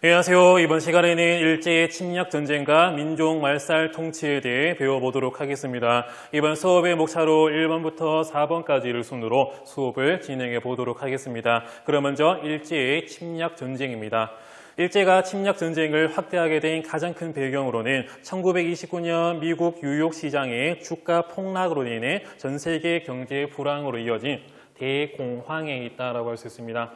안녕하세요. 이번 시간에는 일제의 침략 전쟁과 민족 말살 통치에 대해 배워보도록 하겠습니다. 이번 수업의 목차로 1번부터 4번까지를 순으로 수업을 진행해 보도록 하겠습니다. 그럼 먼저 일제의 침략 전쟁입니다. 일제가 침략 전쟁을 확대하게 된 가장 큰 배경으로는 1929년 미국 뉴욕 시장의 주가 폭락으로 인해 전 세계 경제 불황으로 이어진 대공황에 있다라고 할 수 있습니다.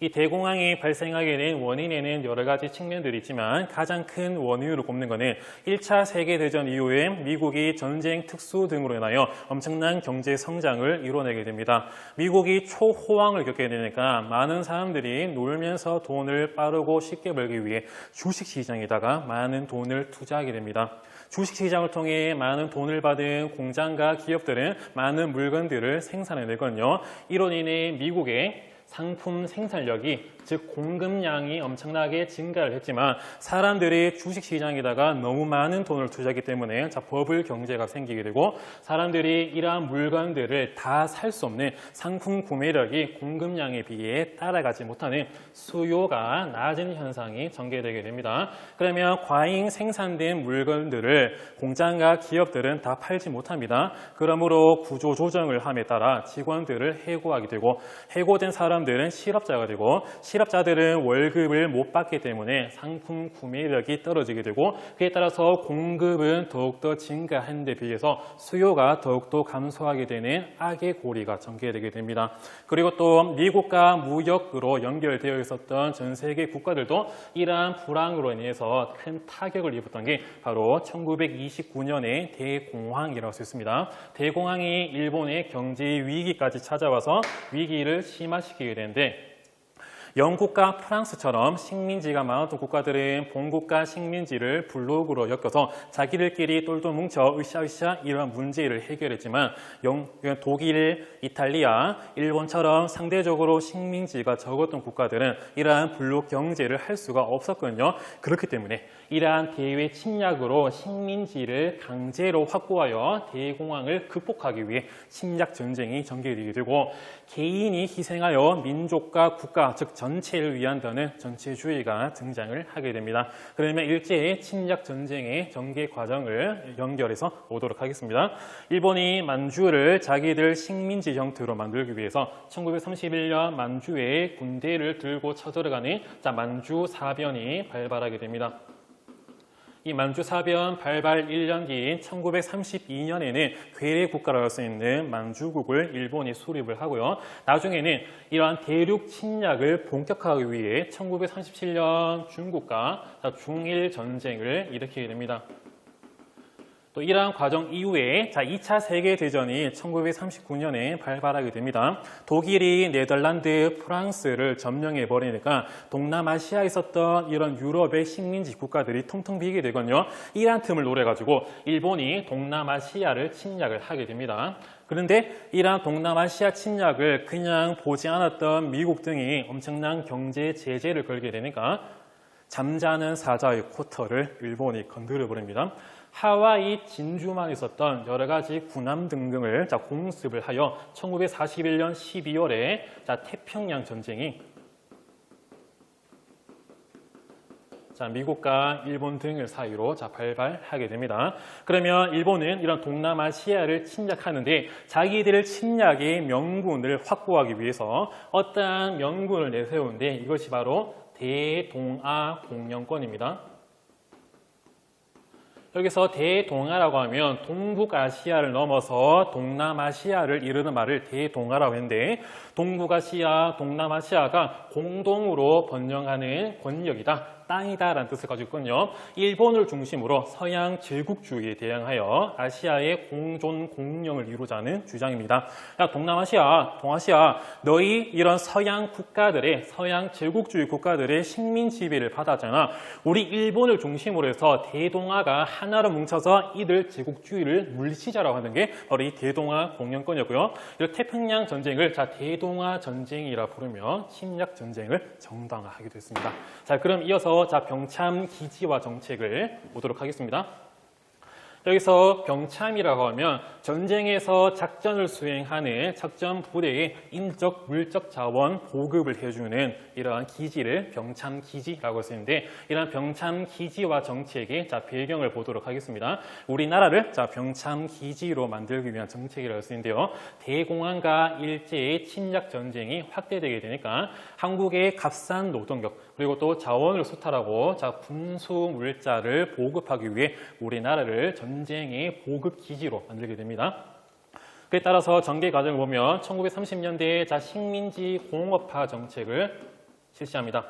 이 대공황이 발생하게 된 원인에는 여러 가지 측면들이 있지만 가장 큰 원인으로 꼽는 것은 1차 세계대전 이후에 미국이 전쟁 특수 등으로 인하여 엄청난 경제 성장을 이뤄내게 됩니다. 미국이 초호황을 겪게 되니까 많은 사람들이 놀면서 돈을 빠르고 쉽게 벌기 위해 주식시장에다가 많은 돈을 투자하게 됩니다. 주식시장을 통해 많은 돈을 받은 공장과 기업들은 많은 물건들을 생산해내거든요. 이로 인해 미국의 상품 생산력이 즉 공급량이 엄청나게 증가를 했지만 사람들이 주식시장에다가 너무 많은 돈을 투자하기 때문에 버블 경제가 생기게 되고 사람들이 이러한 물건들을 다 살 수 없는 상품 구매력이 공급량에 비해 따라가지 못하는 수요가 낮은 현상이 전개되게 됩니다. 그러면 과잉 생산된 물건들을 공장과 기업들은 다 팔지 못합니다. 그러므로 구조조정을 함에 따라 직원들을 해고하게 되고 해고된 사람들은 실업자가 되고 실업자들은 월급을 못 받기 때문에 상품 구매력이 떨어지게 되고 그에 따라서 공급은 더욱더 증가하는 데 비해서 수요가 더욱더 감소하게 되는 악의 고리가 전개되게 됩니다. 그리고 또 미국과 무역으로 연결되어 있었던 전 세계 국가들도 이러한 불황으로 인해서 큰 타격을 입었던 게 바로 1929년의 대공황이라고 할 수 있습니다. 대공황이 일본의 경제 위기까지 찾아와서 위기를 심화시키게 되는데 영국과 프랑스처럼 식민지가 많았던 국가들은 본국과 식민지를 블록으로 엮어서 자기들끼리 똘똘 뭉쳐 으쌰으쌰 이러한 문제를 해결했지만 독일, 이탈리아, 일본처럼 상대적으로 식민지가 적었던 국가들은 이러한 블록 경제를 할 수가 없었거든요. 그렇기 때문에 이러한 대외 침략으로 식민지를 강제로 확보하여 대공황을 극복하기 위해 침략 전쟁이 전개되게 되고 개인이 희생하여 민족과 국가, 즉 전체를 위한다는 전체주의가 등장을 하게 됩니다. 그러면 일제의 침략 전쟁의 전개 과정을 연결해서 보도록 하겠습니다. 일본이 만주를 자기들 식민지 형태로 만들기 위해서 1931년 만주에 군대를 들고 쳐들어가는 만주 사변이 발발하게 됩니다. 이 만주 사변 발발 1년 뒤인 1932년에는 괴뢰 국가라고 할 수 있는 만주국을 일본이 수립을 하고요. 나중에는 이러한 대륙 침략을 본격화하기 위해 1937년 중국과 중일 전쟁을 일으키게 됩니다. 또 이러한 과정 이후에 2차 세계대전이 1939년에 발발하게 됩니다. 독일이 네덜란드, 프랑스를 점령해 버리니까 동남아시아에 있었던 이런 유럽의 식민지 국가들이 텅텅 비게 되거든요. 이러한 틈을 노려가지고 일본이 동남아시아를 침략을 하게 됩니다. 그런데 이러한 동남아시아 침략을 그냥 보지 않았던 미국 등이 엄청난 경제 제재를 걸게 되니까 잠자는 사자의 쿼터를 일본이 건드려 버립니다. 하와이 진주만 있었던 여러 가지 군함 등등을 공습을 하여 1941년 12월에 태평양 전쟁이 미국과 일본 등을 사이로 발발하게 됩니다. 그러면 일본은 이런 동남아시아를 침략하는데 자기들의 침략의 명분을 확보하기 위해서 어떠한 명분을 내세우는데 이것이 바로 대동아 공영권입니다. 여기서 대동아라고 하면 동북아시아를 넘어서 동남아시아를 이르는 말을 대동아라고 했는데 동북아시아, 동남아시아가 공동으로 번영하는 권력이다. 땅이다라는 뜻을 가지고 있거든요. 일본을 중심으로 서양 제국주의에 대항하여 아시아의 공존 공영을 이루자는 주장입니다. 야, 동남아시아, 동아시아, 너희 이런 서양 국가들의 서양 제국주의 국가들의 식민 지배를 받았잖아. 우리 일본을 중심으로 해서 대동아가 하나로 뭉쳐서 이들 제국주의를 물리치자라고 하는 게 바로 이 대동아 공영권이었고요. 이 태평양 전쟁을 대동아 전쟁이라 부르며 침략 전쟁을 정당화하게 됐습니다. 자, 그럼 이어서 병참 기지와 정책을 보도록 하겠습니다. 여기서 병참이라고 하면 전쟁에서 작전을 수행하는 작전 부대의 인적, 물적 자원 보급을 해주는 이러한 기지를 병참 기지라고 쓰는데, 이러한 병참 기지와 정책의 배경을 보도록 하겠습니다. 우리나라를 병참 기지로 만들기 위한 정책이라고 쓰는데요. 대공황과 일제의 침략 전쟁이 확대되게 되니까 한국의 값싼 노동력 그리고 또 자원을 수탈하고 군수 물자를 보급하기 위해 우리나라를 전쟁의 보급 기지로 만들게 됩니다. 그에 따라서 전개 과정을 보면 1930년대에 식민지 공업화 정책을 실시합니다.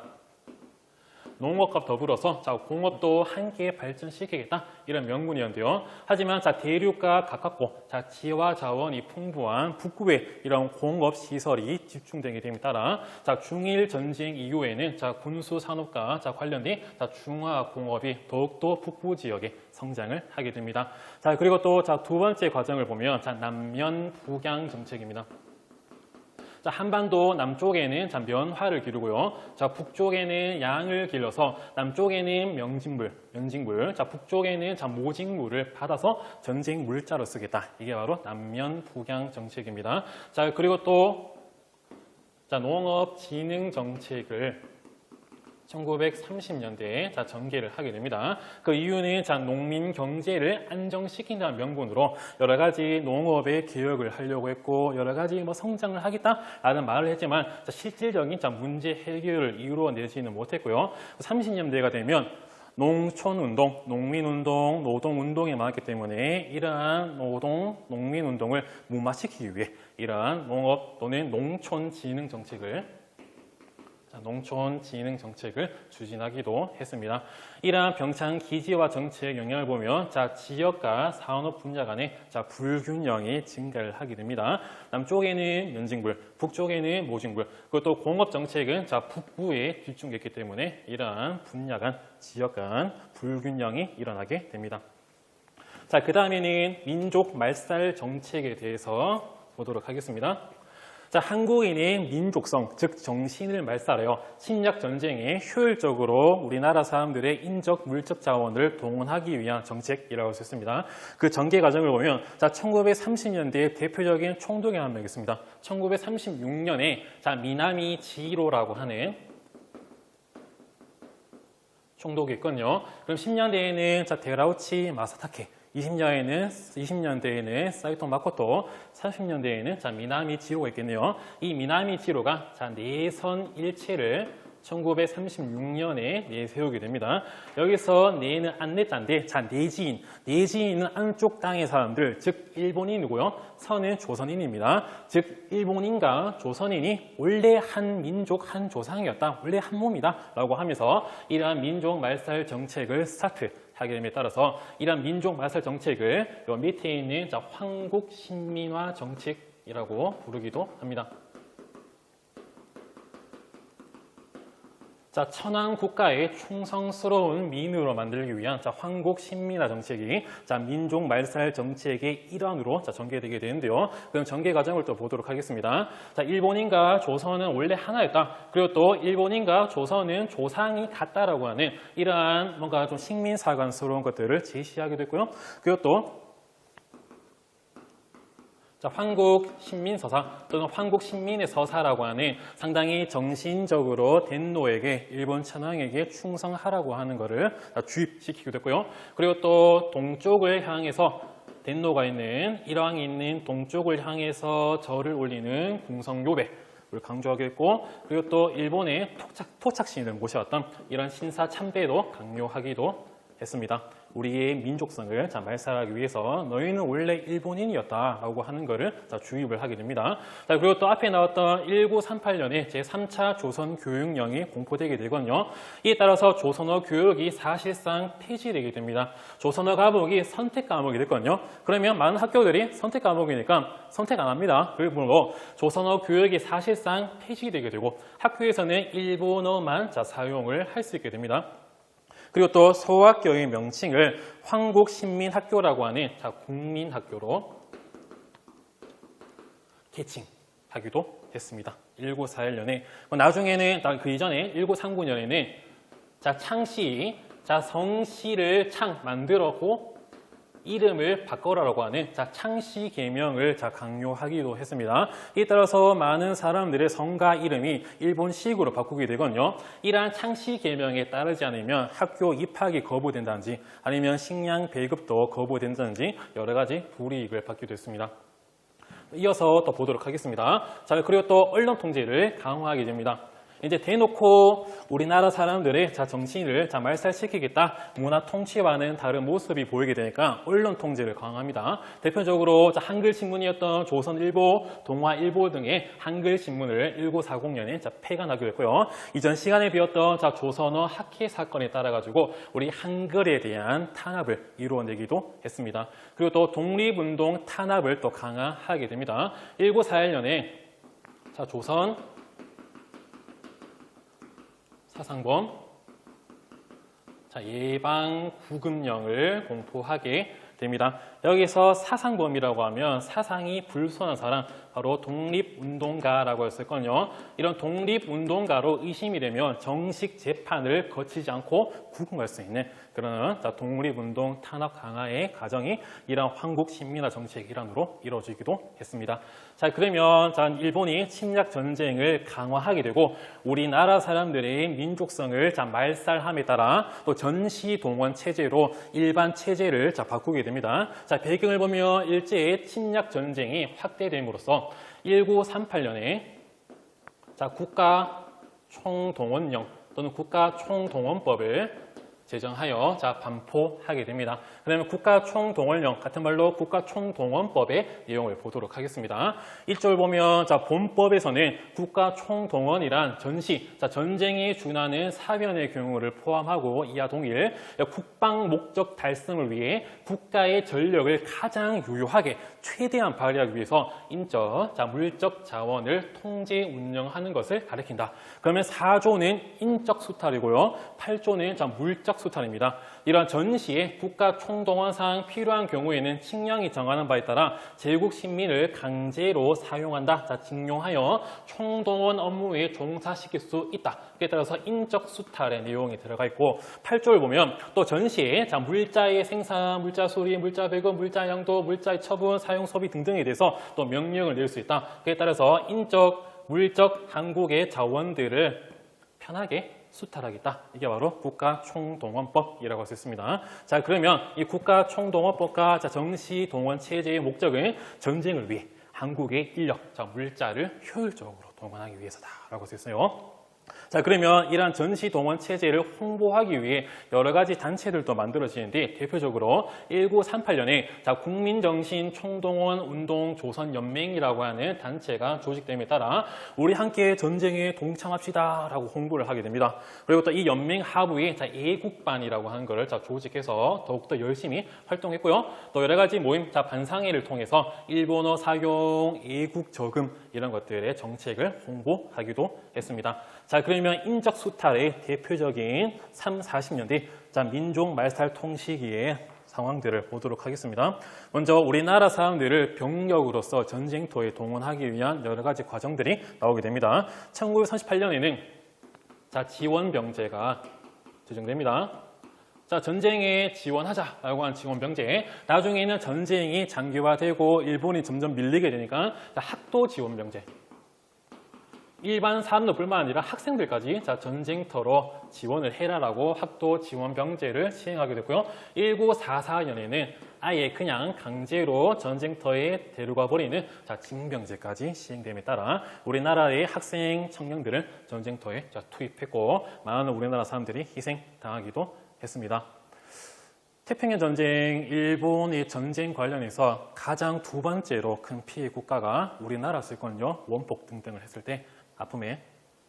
농업과 더불어서 공업도 함께 발전시키겠다 이런 명분이었는데요. 하지만 대륙과 가깝고 지와 자원이 풍부한 북부에 이런 공업 시설이 집중되게 됨에 따라 중일 전쟁 이후에는 군수 산업과 관련된 중화 공업이 더욱더 북부 지역에 성장을 하게 됩니다. 그리고 또 두 번째 과정을 보면 남면 북양 정책입니다. 한반도 남쪽에는 면화를 기르고요. 북쪽에는 양을 길러서 남쪽에는 명진물, 북쪽에는 모직물을 받아서 전쟁 물자로 쓰겠다. 이게 바로 남면 북양 정책입니다. 그리고 또 농업 진흥 정책을 1930년대에 전개를 하게 됩니다. 그 이유는 농민 경제를 안정시킨다는 명분으로 여러 가지 농업의 개혁을 하려고 했고 여러 가지 성장을 하겠다라는 말을 했지만 실질적인 문제 해결을 이루어내지는 못했고요. 30년대가 되면 농촌운동, 농민운동, 노동운동이 많았기 때문에 이러한 농민운동을 무마시키기 위해 이러한 농업 또는 농촌 진흥 정책을 추진하기도 했습니다. 이러한 병참 기지와 정책 영향을 보면 지역과 산업 분야 간의 불균형이 증가를 하게 됩니다. 남쪽에는 면직물, 북쪽에는 모직물, 그리고 또 공업 정책은 북부에 집중했기 때문에 이러한 분야 간, 지역 간 불균형이 일어나게 됩니다. 그 다음에는 민족 말살 정책에 대해서 보도록 하겠습니다. 한국인의 민족성, 즉 정신을 말살하여 침략 전쟁에 효율적으로 우리나라 사람들의 인적, 물적 자원을 동원하기 위한 정책이라고 할 수 있습니다. 그 전개 과정을 보면 1930년대의 대표적인 총독이 한 명 있습니다. 1936년에 미나미 지히로라고 하는 총독이 있거든요. 그럼 10년대에는 데라우치 마사타케, 20년대에는 사이토 마코토, 30년대에는 미나미 지로가 있겠네요. 이 미나미 지로가 내선 일체를 1936년에 내세우게 됩니다. 여기서 내는 안내자인데 내지인은 안쪽 땅의 사람들, 즉 일본인이고요. 선은 조선인입니다. 즉 일본인과 조선인이 원래 한 민족 한 조상이었다, 원래 한 몸이다 라고 하면서 이러한 민족 말살 정책을 스타트하게 됨에 따라서 이러한 민족 말살 정책을 요 밑에 있는 황국 신민화 정책이라고 부르기도 합니다. 천황 국가의 충성스러운 민으로 만들기 위한 황국 신민화 정책이 민족 말살 정책의 일환으로 전개되게 되는데요. 그럼 전개 과정을 또 보도록 하겠습니다. 일본인과 조선은 원래 하나였다. 그리고 또 일본인과 조선은 조상이 같다라고 하는 이러한 뭔가 좀 식민사관스러운 것들을 제시하기도 했고요. 그리고 또 황국 신민서사 또는 황국 신민의 서사라고 하는 상당히 정신적으로 덴노에게 일본 천황에게 충성하라고 하는 것을 주입시키기도 했고요. 그리고 또 동쪽을 향해서 덴노가 있는 일왕이 있는 동쪽을 향해서 절을 올리는 궁성요배를 강조하기도 했고, 그리고 또 일본의 토착신을 모셔왔던 이런 신사 참배도 강요하기도 했습니다. 우리의 민족성을 말살하기 위해서 너희는 원래 일본인이었다라고 하는 것을 주입을 하게 됩니다. 그리고 또 앞에 나왔던 1938년에 제3차 조선교육령이 공포되게 되거든요. 이에 따라서 조선어 교육이 사실상 폐지되게 됩니다. 조선어 과목이 선택 과목이 됐거든요. 그러면 많은 학교들이 선택 과목이니까 선택 안 합니다. 그리고 조선어 교육이 사실상 폐지되게 되고 학교에서는 일본어만 사용을 할 수 있게 됩니다. 그리고 또 소학교의 명칭을 황국신민학교라고 하는 국민학교로 개칭하기도 했습니다. 1941년에 나중에는 그 이전에 1939년에는 창씨, 성씨를 만들었고 이름을 바꿔라라고 하는 창씨 계명을 강요하기도 했습니다. 이에 따라서 많은 사람들의 성가 이름이 일본식으로 바꾸게 되거든요. 이러한 창씨 계명에 따르지 않으면 학교 입학이 거부된다든지 아니면 식량 배급도 거부된다든지 여러 가지 불이익을 받기도 했습니다. 이어서 또 보도록 하겠습니다. 자, 그리고 또 언론 통제를 강화하게 됩니다. 이제 대놓고 우리나라 사람들의 정신을 말살시키겠다, 문화 통치와는 다른 모습이 보이게 되니까 언론 통제를 강화합니다. 대표적으로 한글 신문이었던 조선일보, 동아일보 등의 한글 신문을 1940년에 폐간하기로 했고요. 이전 시간에 비었던 조선어 학회 사건에 따라 가지고 우리 한글에 대한 탄압을 이루어내기도 했습니다. 그리고 또 독립운동 탄압을 또 강화하게 됩니다. 1941년에 조선 사상범 예방 구금령을 공포하게 됩니다. 여기서 사상범이라고 하면 사상이 불순한 사람, 바로 독립운동가라고 했었거든요. 이런 독립운동가로 의심이 되면 정식 재판을 거치지 않고 구금할 수 있는 그런 독립운동 탄압 강화의 과정이 이런 한국 신민화 정책의 일환으로 이루어지기도 했습니다. 자, 그러면 일본이 침략 전쟁을 강화하게 되고 우리나라 사람들의 민족성을 말살함에 따라 또 전시 동원 체제로 일반 체제를 바꾸게 됩니다. 자, 배경을 보면 일제의 침략 전쟁이 확대됨으로써 1938년에 국가 총동원령 또는 국가 총동원법을 제정하여 반포하게 됩니다. 그다음에 국가 총동원령, 같은 말로 국가 총동원법의 내용을 보도록 하겠습니다. 1절 보면 본법에서는 국가 총동원이란 전시, 전쟁에 준하는 사변의 경우를 포함하고 이하 동일 국방 목적 달성을 위해 국가의 전력을 가장 유효하게 최대한 발휘하기 위해서 인적, 물적 자원을 통제 운영하는 것을 가리킨다. 그러면 4조는 인적 수탈이고요. 8조는 물적 수탈입니다. 이러한 전시에 국가 총동원상 필요한 경우에는 칙령이 정하는 바에 따라 제국 신민을 강제로 사용한다. 징용하여 총동원 업무에 종사시킬 수 있다. 그에 따라서 인적 수탈의 내용이 들어가 있고 8조를 보면 또 전시에 물자의 생산, 물자 수리, 물자 배급, 물자 양도, 물자의 처분, 사용 소비 등등에 대해서 또 명령을 낼 수 있다. 그에 따라서 인적, 물적 한국의 자원들을 편하게 수탈하겠다. 이게 바로 국가총동원법이라고 할 수 있습니다. 자, 그러면 이 국가총동원법과 정시동원 체제의 목적은 전쟁을 위해 한국의 인력, 물자를 효율적으로 동원하기 위해서다라고 할 수 있어요. 자, 그러면 이러한 전시동원 체제를 홍보하기 위해 여러 가지 단체들도 만들어지는데 대표적으로 1938년에 국민정신 총동원 운동 조선연맹이라고 하는 단체가 조직됨에 따라 우리 함께 전쟁에 동참합시다 라고 홍보를 하게 됩니다. 그리고 또 이 연맹 하부에 애국반이라고 하는 것을 조직해서 더욱더 열심히 활동했고요. 또 여러 가지 모임, 반상회를 통해서 일본어 사용, 애국 저금 이런 것들의 정책을 홍보하기도 했습니다. 자, 그러면 인적 수탈의 대표적인 3, 40년대 민족 말살 통치기의 상황들을 보도록 하겠습니다. 먼저 우리나라 사람들을 병력으로서 전쟁터에 동원하기 위한 여러 가지 과정들이 나오게 됩니다. 1938년에는 지원병제가 제정됩니다. 전쟁에 지원하자라고 한 지원병제, 나중에는 전쟁이 장기화되고 일본이 점점 밀리게 되니까 학도 지원병제, 일반 사람들뿐만 아니라 학생들까지 전쟁터로 지원을 해라라고 학도 지원병제를 시행하게 됐고요. 1944년에는 아예 그냥 강제로 전쟁터에 데려가 버리는 징병제까지 시행됨에 따라 우리나라의 학생 청년들을 전쟁터에 투입했고 많은 우리나라 사람들이 희생당하기도 했습니다. 태평양 전쟁, 일본의 전쟁 관련해서 가장 두 번째로 큰 피해 국가가 우리나라였거든요. 원폭 등등을 했을 때 아픔의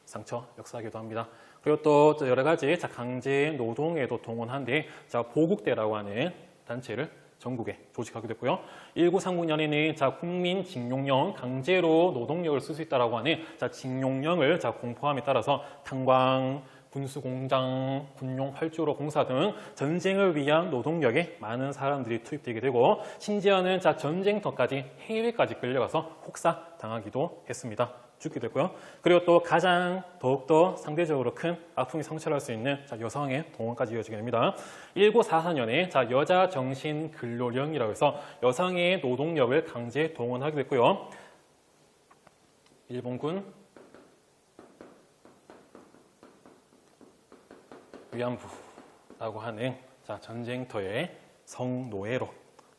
상처 역사하기도 합니다. 그리고 또 여러 가지 강제 노동에도 동원한 뒤 보국대라고 하는 단체를 전국에 조직하게 됐고요. 1939년에는 국민징용령, 강제로 노동력을 쓸 수 있다고 하는 징용령을 공포함에 따라서 탄광, 군수공장, 군용활주로 공사 등 전쟁을 위한 노동력에 많은 사람들이 투입되게 되고 심지어는 전쟁터까지 해외까지 끌려가서 혹사당하기도 했습니다. 죽게 됐고요. 그리고 또 가장 더욱더 상대적으로 큰 아픔이 상처할 수 있는 여성의 동원까지 이어지게 됩니다. 1944년에 여자 정신 근로령이라고 해서 여성의 노동력을 강제 동원하게 됐고요. 일본군 위안부라고 하는 전쟁터의 성노예로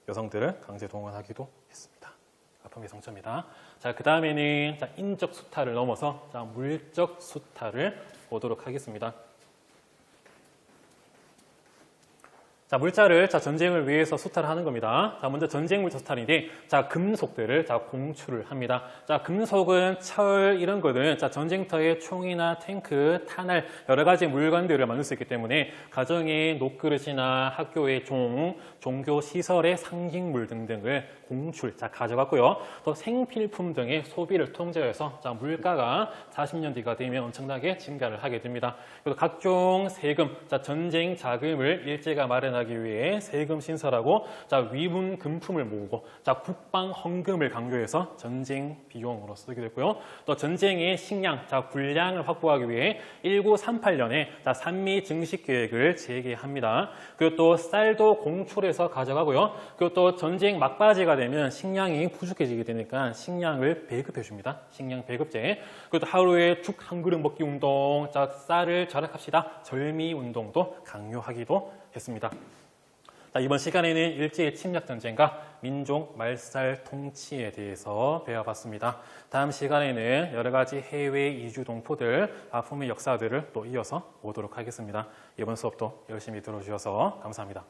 여성들을 강제 동원하기도 했습니다. 아픔의 상처입니다. 그 다음에는 인적 수탈을 넘어서 물적 수탈을 보도록 하겠습니다. 물자를 전쟁을 위해서 수탈하는 겁니다. 먼저 전쟁 물자 수탈인데 금속들을 공출을 합니다. 금속은 철 이런 것들은 전쟁터에 총이나 탱크, 탄알 여러 가지 물건들을 만들 수 있기 때문에 가정의 녹그릇이나 학교의 종교 시설의 상징물 등등을 공출 가져갔고요. 또 생필품 등의 소비를 통제해서 물가가 40년 뒤가 되면 엄청나게 증가를 하게 됩니다. 그리고 각종 세금, 전쟁 자금을 일제가 마련하기 위해 세금 신설하고 위문 금품을 모으고 국방 헌금을 강조해서 전쟁 비용으로 쓰게 됐고요. 또 전쟁의 식량, 군량을 확보하기 위해 1938년에 산미 증식 계획을 재개합니다. 그리고 또 쌀도 공출해서 가져가고요. 그리고 또 전쟁 막바지가 되면 식량이 부족해지게 되니까 식량을 배급해 줍니다. 식량 배급제. 그리고 또 하루에 죽 한 그릇 먹기 운동, 쌀을 절약합시다. 절미 운동도 강요하기도 했습니다. 이번 시간에는 일제의 침략 전쟁과 민족 말살 통치에 대해서 배워봤습니다. 다음 시간에는 여러 가지 해외 이주 동포들, 아픔의 역사들을 또 이어서 보도록 하겠습니다. 이번 수업도 열심히 들어주셔서 감사합니다.